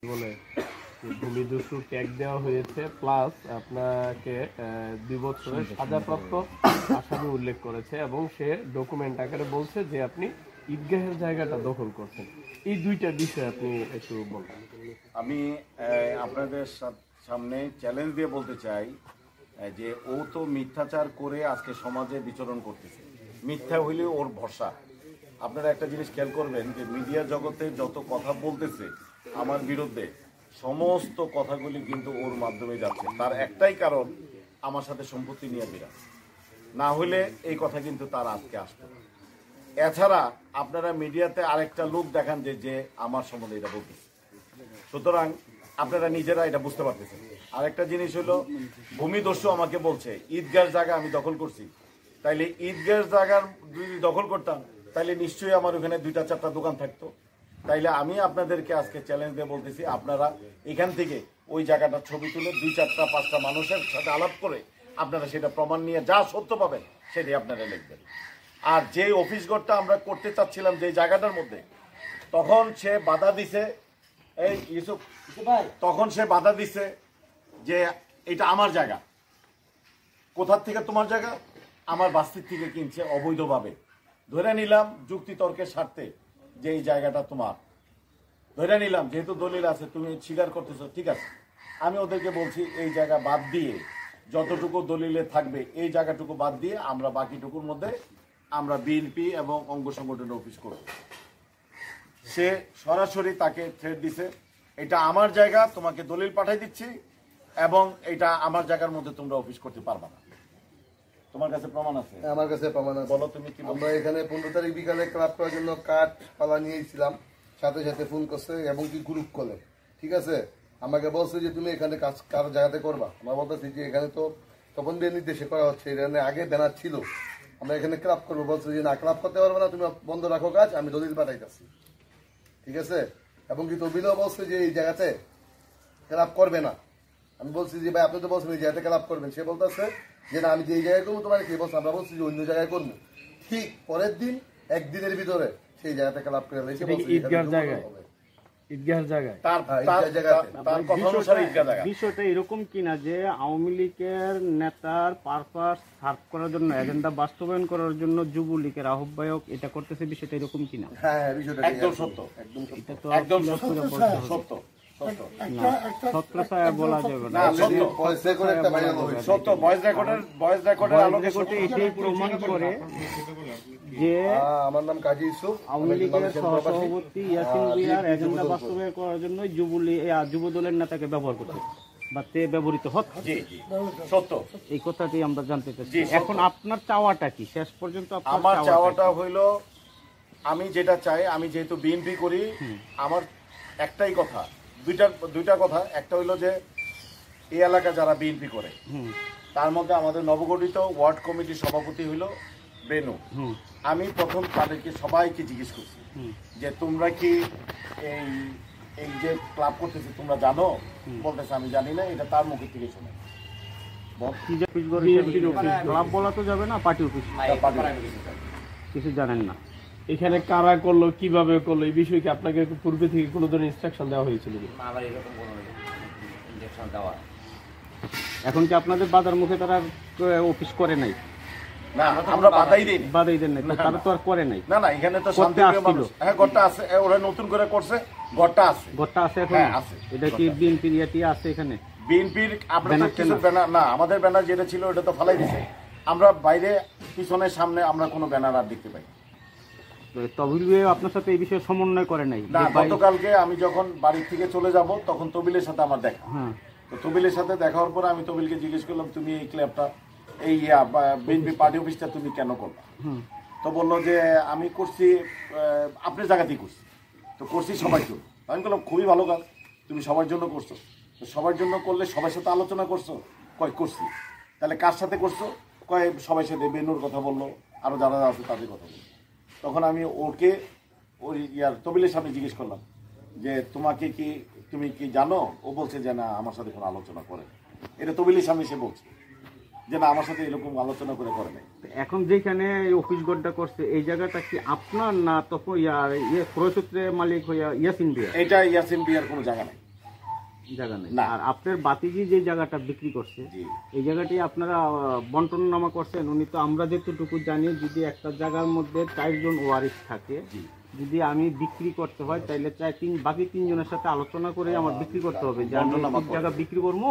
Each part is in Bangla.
বলে ভূমিদস্যু ট্যাগ দেওয়া হয়েছে, প্লাস আপনাকে 2 বছরের সাজাপ্রাপ্ত আসামি উল্লেখ করেছে এবং সে ডকুমেন্ট আকারে বলছে যে আপনি ঈদগাহের জায়গাটা দখল করছেন। এই দুইটা বিষয় আপনি একটু বলবেন। আমি আপনাদের সামনে চ্যালেঞ্জ দিয়ে বলতে চাই যে ও তো মিথ্যাচার করে আজকে সমাজে বিচরণ করতেছে। মিথ্যা হইলে ওর ভরসা। আপনারা একটা জিনিস খেয়াল করবেন যে মিডিয়া জগতে যত কথা বলতেছে আমার বিরুদ্ধে, সমস্ত কথাগুলি কিন্তু ওর মাধ্যমে যাচ্ছে। তার একটাই কারণ, আমার সাথে সম্পত্তি নিয়ে বিরাজ, না হলে এই কথা কিন্তু তার আজকে আসতো না। এছাড়া আপনারা মিডিয়াতে আরেকটা লোক দেখান যে আমার সম্বন্ধে এটা বলতেছে, সুতরাং আপনারা নিজেরা এটা বুঝতে পারতেছেন। আরেকটা জিনিস হলো, ভূমিদস্যু আমাকে বলছে ঈদগার জায়গা আমি দখল করছি। তাইলে ঈদগার জায়গার যদি দখল করতাম তাইলে নিশ্চয়ই আমার ওখানে 2-4টা দোকান থাকতো। তাইলে আমি আপনাদেরকে আজকে চ্যালেঞ্জ দিয়ে বলতেছি, আপনারা এখান থেকে ওই জায়গাটার ছবি তুলে 2-4-5টা মানুষের সাথে আলাপ করে আপনারা সেটা প্রমাণ নিয়ে যা সত্য পাবেন সেটাই আপনারা লিখবেন। আর যে অফিস ঘরটা আমরা করতে চাচ্ছিলাম যে জায়গাটার মধ্যে, তখন সে বাধা দিছে, এই ইউসুফ ভাই, তখন সে বাধা দিছে যে এটা আমার জায়গা। কোথার থেকে তোমার জায়গা? আমার বাস্তির থেকে কিনছে অবৈধভাবে। ধরে নিলাম যুক্তি তর্কের স্বার্থে যে এই জায়গাটা তোমার, ধরে নিলাম যেহেতু দলিল আছে, তুমি স্বীকার করতেছো, ঠিক আছে। আমি ওদেরকে বলছি এই জায়গা বাদ দিয়ে যতটুকু দলিলে থাকবে এই জায়গাটুকু বাদ দিয়ে আমরা বাকিটুকুর মধ্যে আমরা বিএনপি এবং অঙ্গ সংগঠনের অফিস করব। সে সরাসরি তাকে থ্রেট দিছে, এটা আমার জায়গা, তোমাকে দলিল পাঠাই দিচ্ছি এবং এটা আমার জায়গার মধ্যে তোমরা অফিস করতে পারবা না। তোমার কাছে প্রমাণ আছে? আমার কাছে প্রমাণ আছে। বলো তুমি কি। আমরা এখানে 15 তারিখ বিকালে ক্লাব করার জন্য কাঠ পালা নিয়েছিলাম, সাথে সাথে ফোন করছে এবং কি গ্রুপ কলে, ঠিক আছে। আমাকে বলছে যে তুমি এখানে কাজ কারো জায়গাতে করবা। আমরা বলতেছি যে এখানে তো তখন দিয়ে নির্দেশে করা হচ্ছে, এখানে আগে ব্যানার ছিল, আমরা এখানে ক্লাব করবো। বলছে যে না, ক্লাব করতে পারবো না, তুমি বন্ধ রাখো কাজ, আমি দলিল পাঠাইতেছি, ঠিক আছে। এবং কি তবিলও বলছে যে এই জায়গাতে ক্লাব করবে না। আমি বলছি যে ভাই আপনি তো বলছেন এই জায়গাতে ক্লাব করবেন, সে বলতেছে যে না আমি যে এই জায়গায় করবো তোমার কি বলছে। আমরা বলছি যে অন্য জায়গায় করবো। ঠিক পরের দিন, একদিনের ভিতরে সেই জায়গাতে ক্লাব করে বিষয়টা এরকম কিনা যে আওয়ামী লীগের নেতার পারপাস সার্ভ করার জন্য, এজেন্ডা বাস্তবায়ন করার জন্য যুবলীগের আহ্বায়ক এটা করতেছে, বিষয়টা এরকম কিনা? হ্যাঁ, বিষয়টা একদম সত্য, এটা তো একদম সত্য। বলা যাবে না, সত্য। ভয়েস রেকর্ডের আলোকে এটাই প্রমাণ করে যে আমার নাম কাজী ইউসুফ, আওয়ামী লীগের সহসভাপতি ইয়াসিন বিয়ার এজেন্ডা বাস্তবায়ন করার জন্য যুব দলের নেতাকে ব্যবহার করছে বা তে ব্যবহৃত হচ্ছে। সত্য, এই কথাটি আমরা জানতে চাচ্ছি। এখন আপনার চাওয়াটা কি শেষ পর্যন্ত? আমার চাওয়াটা হইল, আমি যেটা চাই, আমি যেহেতু বিএনপি করি, আমার একটাই কথা, দুইটা কথা। একটা হইলো যে এই এলাকা যারা বিএনপি করে তার মধ্যে আমাদের নবগঠিত ওয়ার্ড কমিটির সভাপতি হইলো বেনু। আমি প্রথম তাদেরকে সবাইকে জিজ্ঞেস করছি যে তোমরা কি এই যে ক্লাব করতেছি তোমরা জানো? বলতেছে আমি জানি না, এটা তার মুখের থেকে শুনে। ক্লাব বলা তো যাবে না, পার্টি অফিস, কিছু জানেন না। এখানে কারা করলো, কিভাবে করলো, এই বিষয়ে কি আপনাকে পূর্বে থেকে কোনো ধরনের ইনস্ট্রাকশন দেওয়া হয়েছিল? এখন কি আপনাদের বাজার মুখে তারা অফিস করে নাই? না, আমরা বাধাই দেন নাই, তারা তো আর করে নাই। না, এখানে তো শান্তিপ্রিয় মানুষ। হ্যাঁ, ঘরটা আছে, ওরা নতুন করে করছে, ঘরটা আছে এখন। আছে। এটা কি বিএনপির ইয়াটি আছে এখানে? বিএনপির আপনাদের কিছু ব্যানার না, আমাদের ব্যানার যেটা ছিল ওটা তো ফালাই দিছে। আমরা বাইরে পিছনের সামনে আমরা কোনো ব্যানার আর দেখতে পাই। তবিল আপনার সাথে এই বিষয়ে সমন্বয় করে নাই? না, গতকালকে আমি যখন বাড়ি থেকে চলে যাব তখন তবিলের সাথে আমার দেখা। তো তবিলের সাথে দেখা হওয়ার পর আমি তবিলকে জিজ্ঞেস করলাম, তুমি এই ক্লাবটা, এই বিএনপি পার্টি অফিসটা তুমি কেন করবা? তো বললো যে আমি করছি আপনার জায়গাতেই করছি, তো করছি সবাই জন্য। আমি বললাম খুবই ভালো কাজ, তুমি সবার জন্য করছো। তো সবার জন্য করলে সবার সাথে আলোচনা করছো? কয় করছি। তাহলে কার সাথে করছো? কয় সবার সাথে। বেনুর কথা বললো, আরো যারা আছে তাদের কথা বললো। তখন আমি ওকে ওই তবিলের সামনে জিজ্ঞেস করলাম যে তুমি কি জানো? ও বলছে যে না, আমার সাথে কোনো আলোচনা করে। এটা তবিলের সামনে সে বলছে যে না, আমার সাথে এরকম আলোচনা করে নাই। এখন যেখানে অফিস গড়টা করছে এই জায়গাটা কি আপনার না তখন প্রসূত্রে মালিক হইয়া ইয়াসিন বিয়ার? এটা ইয়াসিন বিয়ার কোনো জায়গা নাই। জায়গা নেই। না। আর আপনার বাতিজি যে জায়গাটা বিক্রি করছে জি এই জায়গাটি আপনারা বন্টননামা করছেন, উনি তো আমরা যেটুকু জানি যদি একটা জায়গার মধ্যে 4 জন ওয়ারিশ থাকে, জি যদি আমি বিক্রি করতে হয় তাহলে বাকি 3 জনের সাথে আলোচনা করে আমার বিক্রি করতে হবে যে আমি বন্টননামা কোন জায়গা বিক্রি করবো,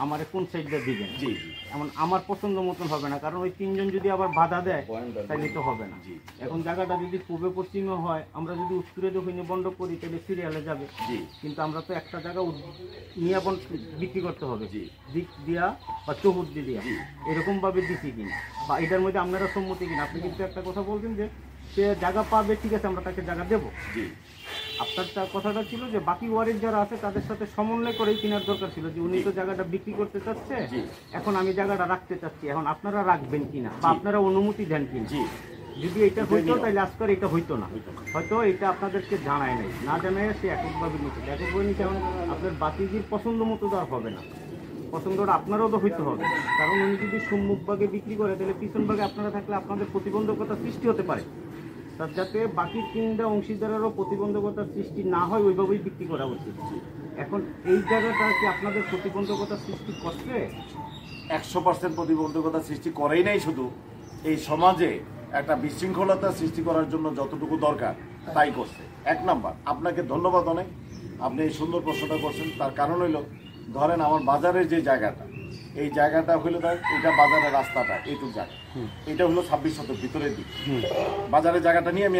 আমার কোন সাইডটা দিবেন। জি এমন আমার পছন্দ মতন হবে না, কারণ ওই 3 জন যদি আবার বাধা দেয় তাহলে তো হবে না। জি এখন জায়গাটা যদি পূর্বে পশ্চিমে হয়, আমরা যদি উত্তরে দক্ষিণে বন্ধ করি তাহলে সিরিয়ালে যাবে, জি কিন্তু আমরা তো একটা জায়গা নিয়ে বিক্রি করতে হবে, জি। দিক দিয়া বা চৌহদ্দি দিয়া এরকম ভাবে দিচ্ছি কিনা বা এটার মধ্যে আপনারা সম্মতি কিনা। আপনি কিন্তু একটা কথা বলছেন যে সে জায়গা পাবে, ঠিক আছে আমরা তাকে জায়গা দেবো। জি আপনার কথাটা ছিল যে বাকি ওয়ারিশ যারা আছে তাদের সাথে সমন্বয় করেই কেনার দরকার ছিল, যে উনি তো জায়গাটা বিক্রি করতে চাচ্ছে, জি। এখন আমি জায়গাটা রাখতে চাচ্ছি, এখন আপনারা রাখবেন কিনা বা আপনারা অনুমতি দেন কিনা। জি যদি এটা হইতো তাহলে আজকাল এটা হইতো না, হয়তো এটা আপনাদেরকে জানায় নাই, না জানায় সে এককভাবে নিতে এককভাবে নিতে, এখন আপনার বাতিজির পছন্দ মতো তো আর হবে না, পছন্দটা আপনারও তো হইতে হবে, কারণ উনি যদি সম্মুখ ভাগে বিক্রি করে তাহলে পিছন ভাগে আপনারা থাকলে আপনাদের প্রতিবন্ধকতা সৃষ্টি হতে পারে, তার যাতে বাকি 3টা অংশীদারেরও প্রতিবন্ধকতার সৃষ্টি না হয় ওইভাবেই বিক্রি করা উচিত। এখন এই জায়গাটা কি আপনাদের প্রতিবন্ধকতা সৃষ্টি করছে? 100% প্রতিবন্ধকতা সৃষ্টি করেই নাই, শুধু এই সমাজে একটা বিশৃঙ্খলতা সৃষ্টি করার জন্য যতটুকু দরকার তাই করছে। 1 নাম্বার, আপনাকে ধন্যবাদ অনেক, আপনি এই সুন্দর প্রশ্নটা করছেন। তার কারণ হইল, ধরেন আমার বাজারের যে জায়গাটা, এই জায়গাটা হইলো ধরেন এটা বাজারের রাস্তাটা এইটুকু জায়গা, এটা হলো 26 শতক ভিতরের দিক, বাজারের জায়গাটা নিয়ে আমি